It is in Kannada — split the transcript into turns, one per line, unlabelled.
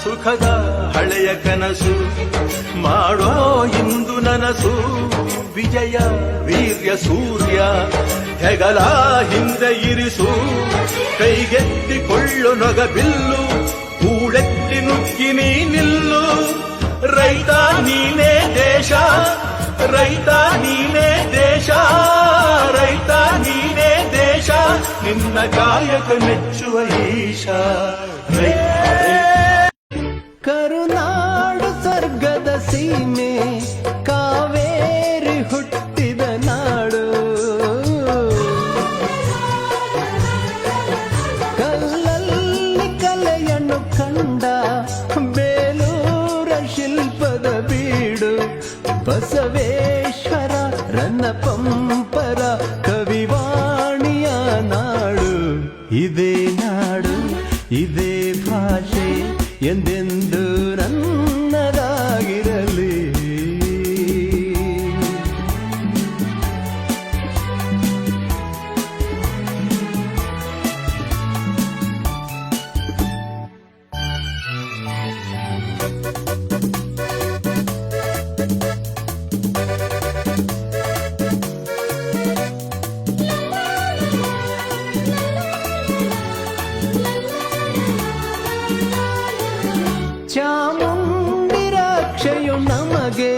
ಸುಖದ ಹಳೆಯ ಕನಸು ಮಾಡೋ ಇಂದು ನನಸು. ವಿಜಯ ವೀರ್ಯ ಸೂರ್ಯ ಹೆಗಲ ಹಿಂದೆ ಇರಿಸು, ಕೈಗೆತ್ತಿಕೊಳ್ಳು ನೊಗಬಿಲ್ಲು, ಕೂಡೆತ್ತಿ ನುಗ್ಗಿ ನೀ ನಿಲ್ಲು. ರೈತ ನೀನೇ ದೇಶ, ರೈತ ನೀನೇ ದೇಶ, ರೈತ ನೀನೇ ದೇಶ, ನಿನ್ನ ಕಾಯಕ ಮೆಚ್ಚುವ ಈಶ.
ಕರುನಾಡು ಸ್ವರ್ಗದ ಸೀಮೆ, ಕಾವೇರಿ ಹುಟ್ಟಿದ ನಾಡು. ಕಲ್ಲಲ್ಲಿ ಕಲೆಯನ್ನು ಕಂಡ ಬೇಲೂರ ಶಿಲ್ಪದ ಬೀಡು. ಬಸವೇಶ್ವರ ರನ್ನ ಪಂಪರ ಕವಿವಾಣಿಯ ನಾಡು. ಇದೇ ನಾಡು ಇದೇ ಭಾಷೆ ಎಂದೆಂದು ನನ್ನದಾಗಿರಲಿ. ಚಾಮುಂಡಿ ರಕ್ಷೆಯು ನಮಗೆ